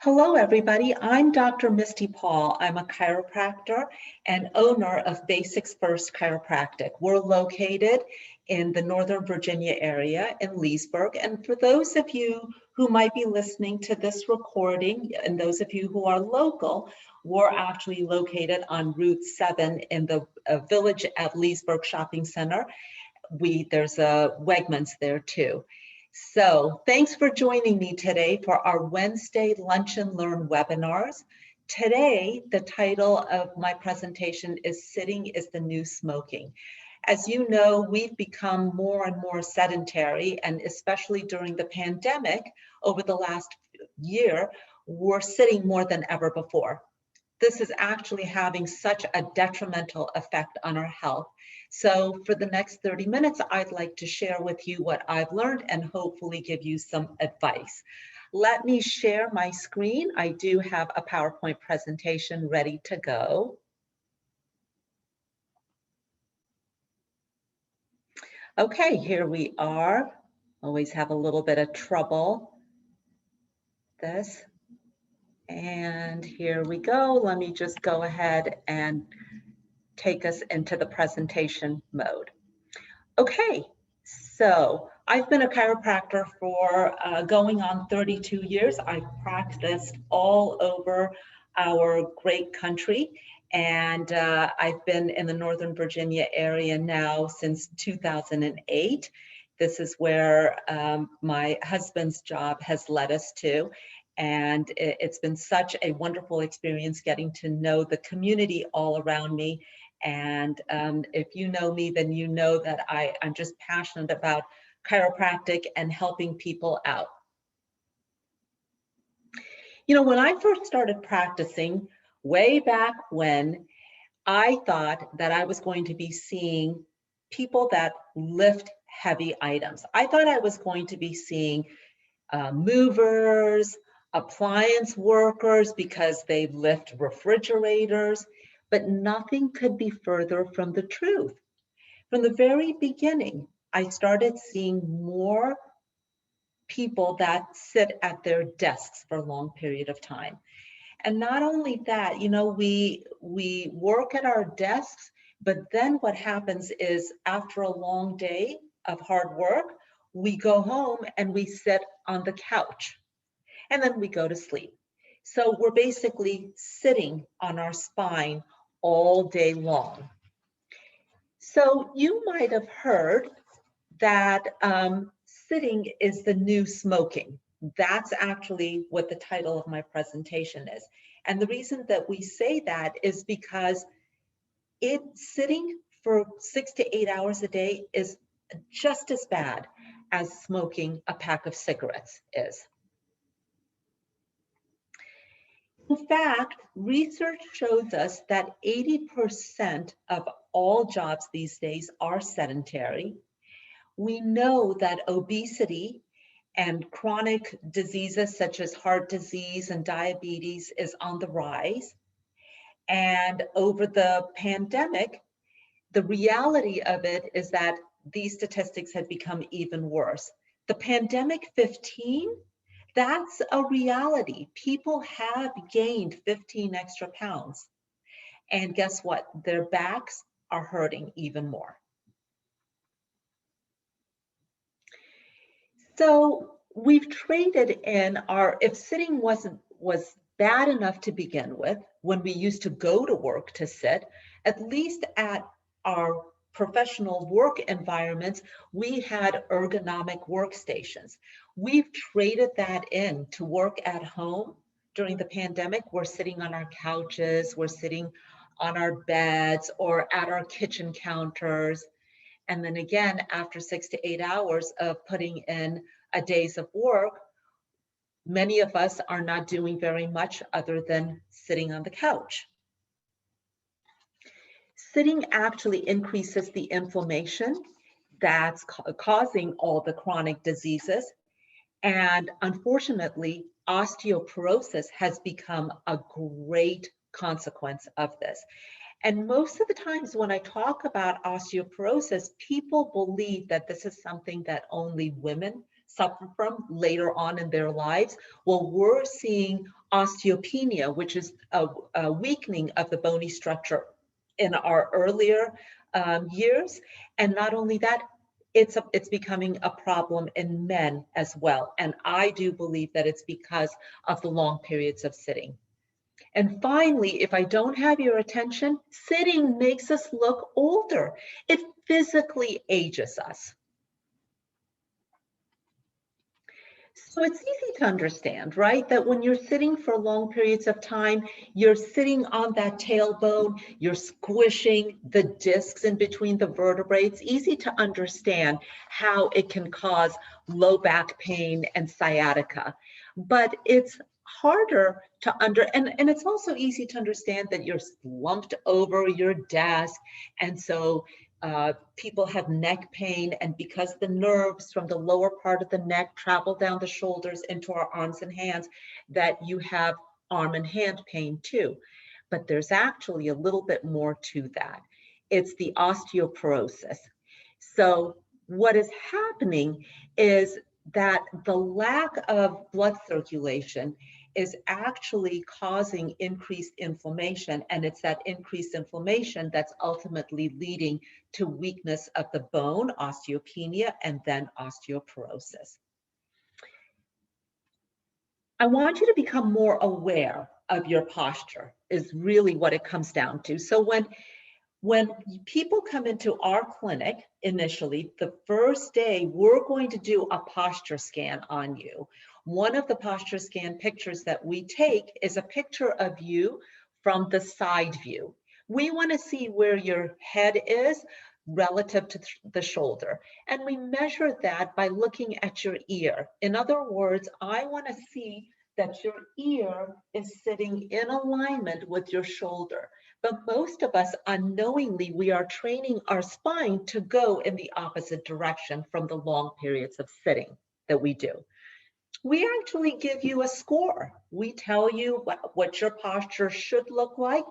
Hello, everybody. I'm Dr. Misty Paul. I'm a chiropractor and owner of Basics First Chiropractic. We're located in the Northern Virginia area in Leesburg. And for those of you who might be listening to this recording, and those of you who are local, we're actually located on Route 7 in the village at Leesburg Shopping Center. There's a Wegmans there too. So thanks for joining me today for our Wednesday Lunch and Learn webinars. Today, the title of my presentation is Sitting is the New Smoking. As you know, we've become more and more sedentary, and especially during the pandemic over the last year, we're sitting more than ever before. This is actually having such a detrimental effect on our health. So for the next 30 minutes, I'd like to share with you what I've learned and hopefully give you some advice. Let me share my screen. I do have a PowerPoint presentation ready to go. Okay, here we are. Always have a little bit of trouble. This. And here we go. Let me just go ahead and take us into the presentation mode. Okay, so I've been a chiropractor for going on 32 years. I've practiced all over our great country, and I've been in the Northern Virginia area now since 2008. This is where my husband's job has led us to. And it's been such a wonderful experience getting to know the community all around me. And if you know me, then you know that I'm just passionate about chiropractic and helping people out. You know, when I first started practicing way back when, I thought that I was going to be seeing people that lift heavy items. I thought I was going to be seeing movers, appliance workers, because they lift refrigerators, but nothing could be further from the truth. From the very beginning, I started seeing more people that sit at their desks for a long period of time. And not only that, you know, we work at our desks, but then what happens is after a long day of hard work, we go home and we sit on the couch and then we go to sleep. So we're basically sitting on our spine all day long. So you might have heard that sitting is the new smoking. That's actually what the title of my presentation is. And the reason that we say that is because sitting for 6 to 8 hours a day is just as bad as smoking a pack of cigarettes is. In fact, research shows us that 80% of all jobs these days are sedentary. We know that obesity and chronic diseases such as heart disease and diabetes is on the rise. And over the pandemic, the reality of it is that these statistics have become even worse. The pandemic 15, that's a reality. People have gained 15 extra pounds. And guess what? Their backs are hurting even more. So we've traded in if sitting was bad enough to begin with, when we used to go to work to sit, at least at our professional work environments, we had ergonomic workstations. We've traded that in to work at home. During the pandemic, we're sitting on our couches, we're sitting on our beds or at our kitchen counters. And then again, after 6 to 8 hours of putting in a days of work, many of us are not doing very much other than sitting on the couch. Sitting actually increases the inflammation that's causing all the chronic diseases. And unfortunately, osteoporosis has become a great consequence of this. And most of the times when I talk about osteoporosis, people believe that this is something that only women suffer from later on in their lives. Well, we're seeing osteopenia, which is a weakening of the bony structure in our earlier years. And not only that, it's becoming a problem in men as well. And I do believe that it's because of the long periods of sitting. And finally, if I don't have your attention, sitting makes us look older. It physically ages us. So it's easy to understand, right? That when you're sitting for long periods of time, you're sitting on that tailbone, you're squishing the discs in between the vertebrae. It's easy to understand how it can cause low back pain and sciatica, but it's harder to and it's also easy to understand that you're slumped over your desk. And so people have neck pain, and because the nerves from the lower part of the neck travel down the shoulders into our arms and hands, that you have arm and hand pain too. But there's actually a little bit more to that. It's the osteoporosis. So what is happening is that the lack of blood circulation is actually causing increased inflammation, and it's that increased inflammation that's ultimately leading to weakness of the bone, osteopenia, and then osteoporosis. I want you to become more aware of your posture is really what it comes down to. So when people come into our clinic initially, the first day, we're going to do a posture scan on you. One of the posture scan pictures that we take is a picture of you from the side view. We want to see where your head is relative to the shoulder. And we measure that by looking at your ear. In other words, I want to see that your ear is sitting in alignment with your shoulder. But most of us, unknowingly, we are training our spine to go in the opposite direction from the long periods of sitting that we do. We actually give you a score. We tell you what your posture should look like,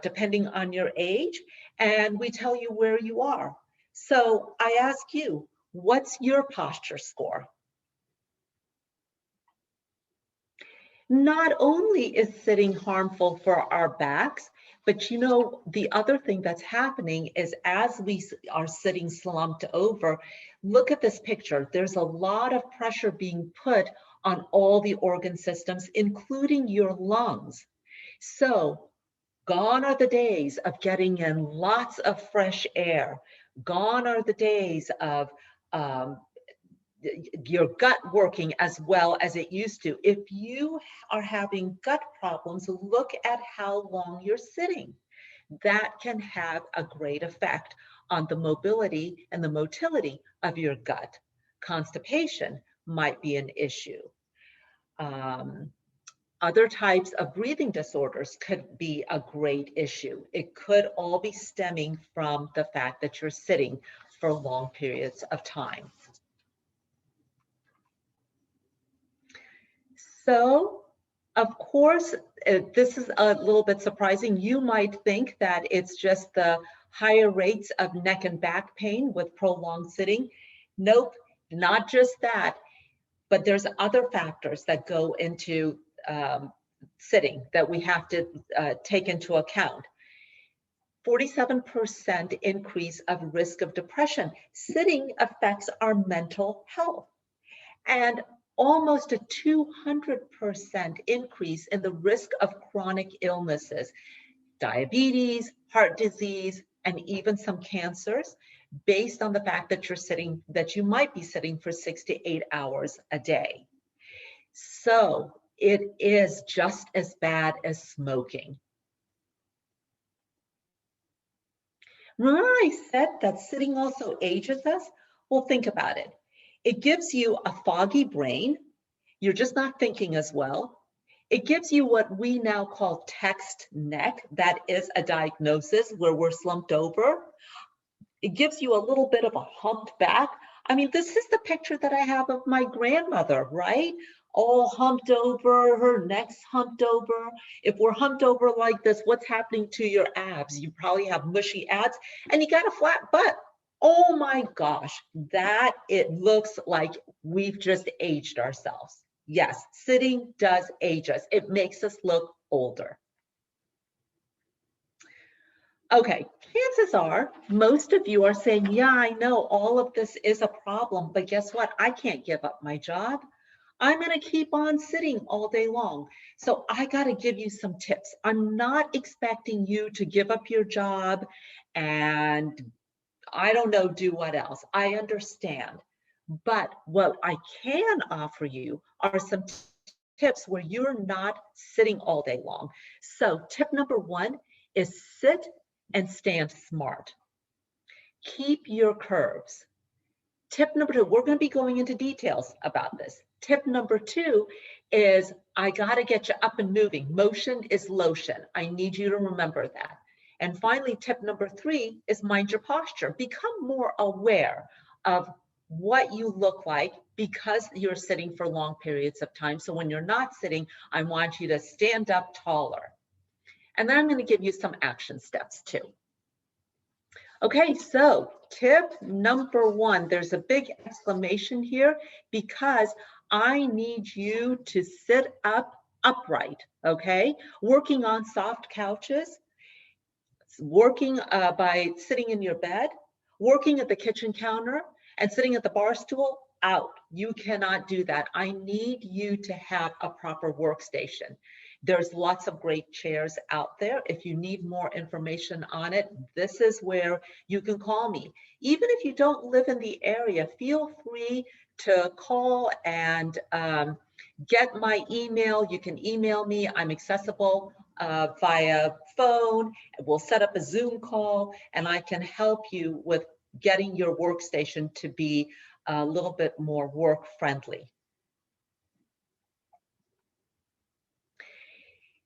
depending on your age, and we tell you where you are. So I ask you, what's your posture score? Not only is sitting harmful for our backs, but you know, the other thing that's happening is as we are sitting slumped over, look at this picture. There's a lot of pressure being put on all the organ systems, including your lungs. So gone are the days of getting in lots of fresh air. Gone are the days of your gut working as well as it used to. If you are having gut problems, look at how long you're sitting. That can have a great effect on the mobility and the motility of your gut. Constipation might be an issue. Other types of breathing disorders could be a great issue. It could all be stemming from the fact that you're sitting for long periods of time. So, of course, this is a little bit surprising. You might think that it's just the higher rates of neck and back pain with prolonged sitting. Nope, not just that, but there's other factors that go into sitting that we have to take into account. 47% increase of risk of depression. Sitting affects our mental health. And almost a 200% increase in the risk of chronic illnesses, diabetes, heart disease, and even some cancers, based on the fact that you might be sitting for 6 to 8 hours a day. So it is just as bad as smoking. Remember I said that sitting also ages us? Well, think about it. It gives you a foggy brain. You're just not thinking as well. It gives you what we now call text neck. That is a diagnosis where we're slumped over. It gives you a little bit of a humped back. I mean, this is the picture that I have of my grandmother, right? All humped over, her neck's humped over. If we're humped over like this, what's happening to your abs? You probably have mushy abs and you got a flat butt. Oh my gosh, that it looks like we've just aged ourselves. Yes, sitting does age us. It makes us look older. Okay, chances are most of you are saying, yeah, I know all of this is a problem, but guess what? I can't give up my job. I'm going to keep on sitting all day long. So I got to give you some tips. I'm not expecting you to give up your job and I don't know, do what else. I understand. But what I can offer you are some tips where you're not sitting all day long. So tip number one is sit and stand smart. Keep your curves. Tip number two, we're going to be going into details about this. Tip number two is I got to get you up and moving. Motion is lotion. I need you to remember that. And finally, tip number three is mind your posture. Become more aware of what you look like because you're sitting for long periods of time. So when you're not sitting, I want you to stand up taller. And then I'm going to give you some action steps too. Okay, so tip number one, there's a big exclamation here because I need you to sit up upright, okay? Working on soft couches, working by sitting in your bed, working at the kitchen counter, and sitting at the bar stool, out. You cannot do that. I need you to have a proper workstation. There's lots of great chairs out there. If you need more information on it, this is where you can call me. Even if you don't live in the area, feel free to call and get my email. You can email me. I'm accessible via phone. We'll set up a Zoom call and I can help you with getting your workstation to be a little bit more work friendly.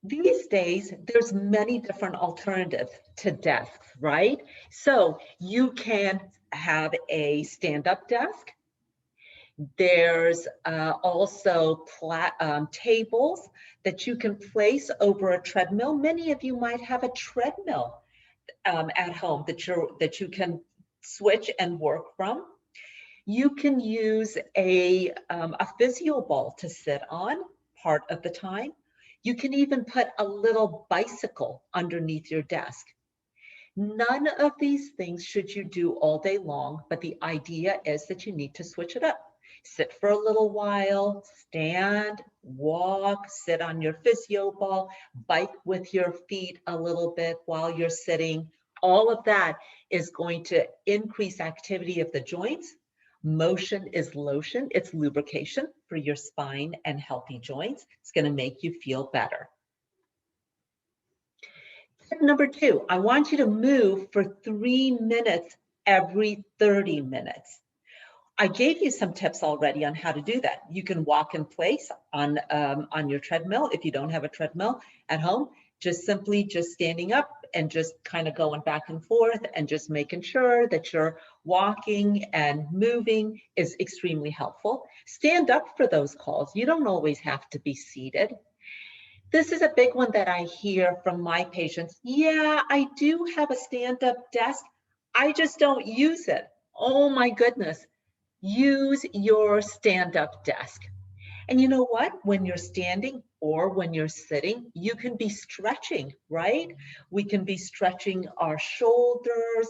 These days, there's many different alternatives to desks, right? So you can have a stand-up desk. There's also tables that you can place over a treadmill. Many of you might have a treadmill at home that you can switch and work from. You can use a physio ball to sit on part of the time. You can even put a little bicycle underneath your desk. None of these things should you do all day long, but the idea is that you need to switch it up. Sit for a little while, stand, walk, sit on your physio ball, bike with your feet a little bit while you're sitting. All of that is going to increase activity of the joints. Motion is lotion. It's lubrication for your spine and healthy joints. It's going to make you feel better. Tip number two, I want you to move for 3 minutes every 30 minutes. I gave you some tips already on how to do that. You can walk in place on your treadmill. If you don't have a treadmill at home, just simply standing up and just kind of going back and forth and just making sure that you're walking and moving is extremely helpful. Stand up for those calls. You don't always have to be seated. This is a big one that I hear from my patients. Yeah, I do have a stand-up desk. I just don't use it. Oh my goodness. Use your stand-up desk. And you know what? When you're standing or when you're sitting, you can be stretching, right? We can be stretching our shoulders,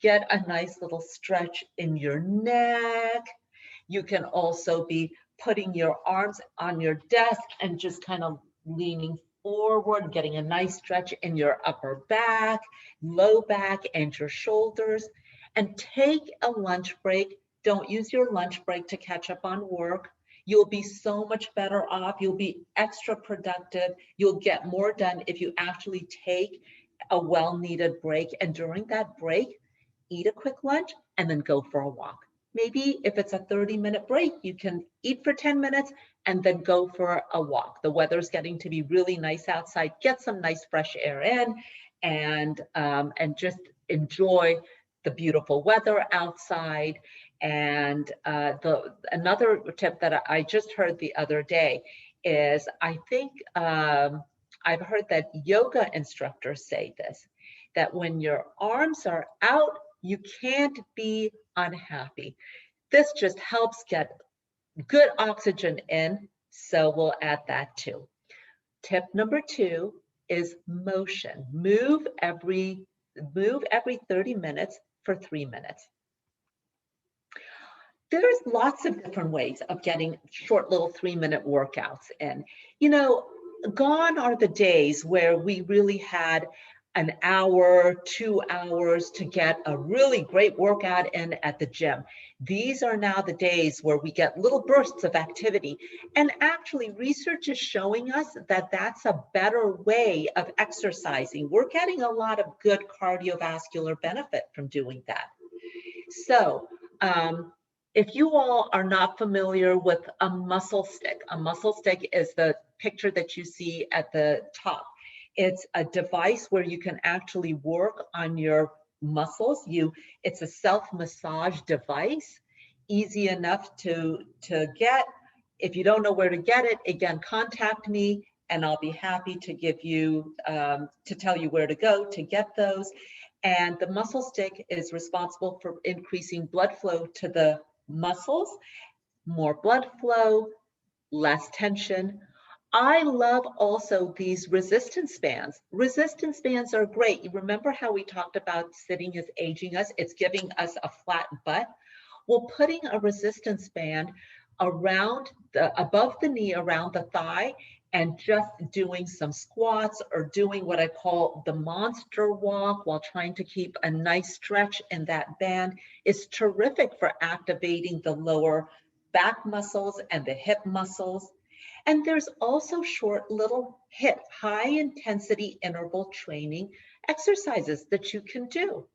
get a nice little stretch in your neck. You can also be putting your arms on your desk and just kind of leaning forward, getting a nice stretch in your upper back, low back, and your shoulders. And take a lunch break. Don't use your lunch break to catch up on work. You'll be so much better off. You'll be extra productive. You'll get more done if you actually take a well-needed break. And during that break, eat a quick lunch and then go for a walk. Maybe if it's a 30-minute break, you can eat for 10 minutes and then go for a walk. The weather's getting to be really nice outside. Get some nice fresh air in and just enjoy the beautiful weather outside. And another tip that I just heard the other day is I think I've heard that yoga instructors say this, that when your arms are out, you can't be unhappy. This just helps get good oxygen in So we'll add that too. Tip number 2 is motion. Move every 30 minutes for 3 minutes. There's lots of different ways of getting short little 3-minute workouts in. You know, gone are the days where we really had an hour, 2 hours to get a really great workout in at the gym. These are now the days where we get little bursts of activity. And actually, research is showing us that that's a better way of exercising. We're getting a lot of good cardiovascular benefit from doing that. So, if you all are not familiar with a muscle stick is the picture that you see at the top. It's a device where you can actually work on your muscles. It's a self-massage device, easy enough to get. If you don't know where to get it, again, contact me and I'll be happy to give you, to tell you where to go to get those. And the muscle stick is responsible for increasing blood flow to the muscles, more blood flow, less tension. I love also these resistance bands. Resistance bands are great. You remember how we talked about sitting is aging us? It's giving us a flat butt. Well, putting a resistance band around above the knee, around the thigh, and just doing some squats or doing what I call the monster walk while trying to keep a nice stretch in that band is terrific for activating the lower back muscles and the hip muscles. And there's also short little high intensity interval training exercises that you can do.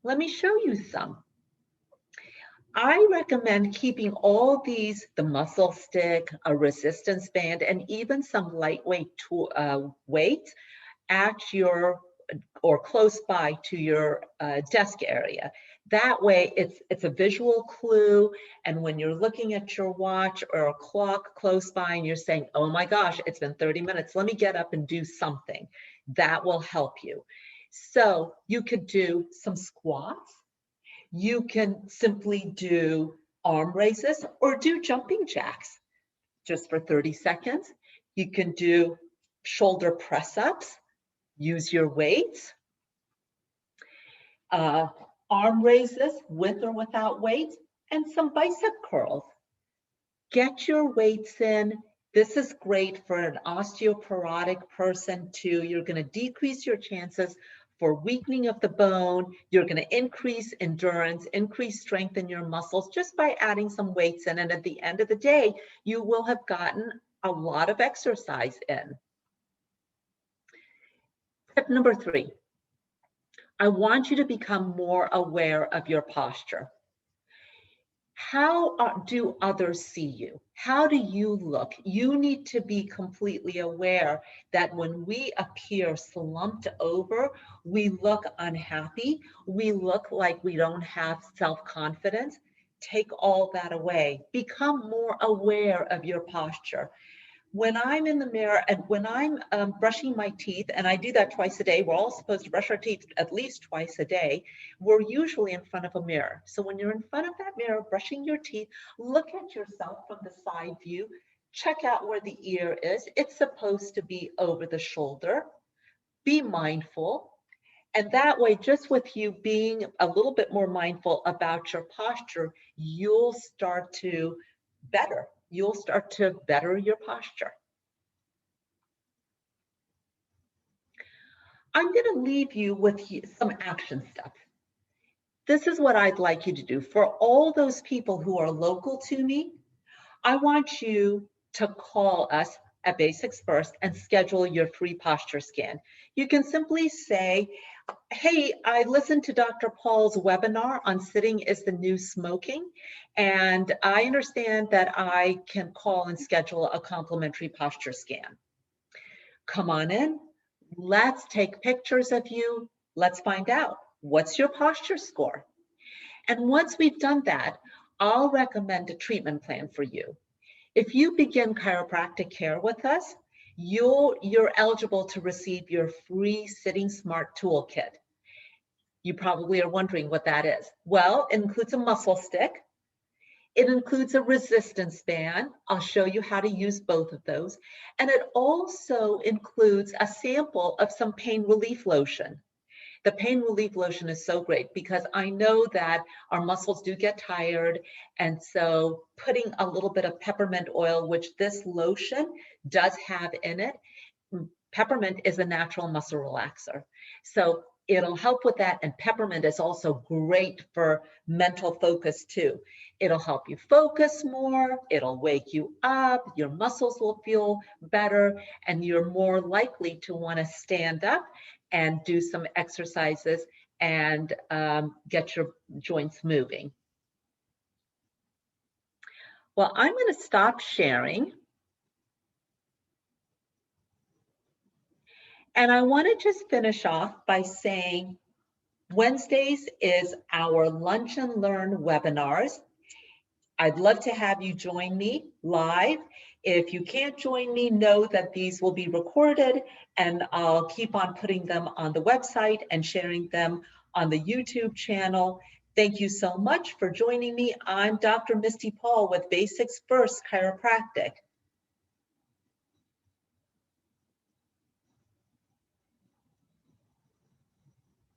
Let me show you some. I recommend keeping all these, the muscle stick, a resistance band, and even some lightweight weights at your, or close by to your desk area. That way it's a visual clue. And when you're looking at your watch or a clock close by and you're saying, oh my gosh, it's been 30 minutes, let me get up and do something. That will help you. So you could do some squats. You can simply do arm raises or do jumping jacks just for 30 seconds. You can do shoulder press-ups, use your weights, arm raises with or without weights, and some bicep curls. Get your weights in. This is great for an osteoporotic person too. You're going to decrease your chances for weakening of the bone. You're going to increase endurance, increase strength in your muscles just by adding some weights in. And at the end of the day, you will have gotten a lot of exercise in. Tip number 3, I want you to become more aware of your posture. How do others see you? How do you look? You need to be completely aware that when we appear slumped over, we look unhappy, we look like we don't have self-confidence. Take all that away. Become more aware of your posture. When I'm in the mirror and when I'm brushing my teeth, and I do that twice a day, we're all supposed to brush our teeth at least twice a day, we're usually in front of a mirror. So when you're in front of that mirror, brushing your teeth, look at yourself from the side view, check out where the ear is. It's supposed to be over the shoulder. Be mindful. And that way, just with you being a little bit more mindful about your posture, you'll start to better your posture. I'm going to leave you with some action steps. This is what I'd like you to do. For all those people who are local to me, I want you to call us at Basics First and schedule your free posture scan. You can simply say, hey, I listened to Dr. Paul's webinar on sitting is the new smoking, and I understand that I can call and schedule a complimentary posture scan. Come on in, let's take pictures of you, let's find out what's your posture score. And once we've done that, I'll recommend a treatment plan for you. If you begin chiropractic care with us, you're eligible to receive your free Sitting Smart Toolkit. You probably are wondering what that is. Well, it includes a muscle stick. It includes a resistance band. I'll show you how to use both of those. And it also includes a sample of some pain relief lotion. The pain relief lotion is so great because I know that our muscles do get tired. And so putting a little bit of peppermint oil, which this lotion does have in it, peppermint is a natural muscle relaxer. So it'll help with that. And peppermint is also great for mental focus too. It'll help you focus more. It'll wake you up. Your muscles will feel better. And you're more likely to want to stand up and do some exercises and get your joints moving. Well, I'm going to stop sharing. And I want to just finish off by saying Wednesdays is our Lunch and Learn webinars. I'd love to have you join me live. If you can't join me, know that these will be recorded and I'll keep on putting them on the website and sharing them on the YouTube channel. Thank you so much for joining me. I'm Dr. Misty Paul with Basics First Chiropractic.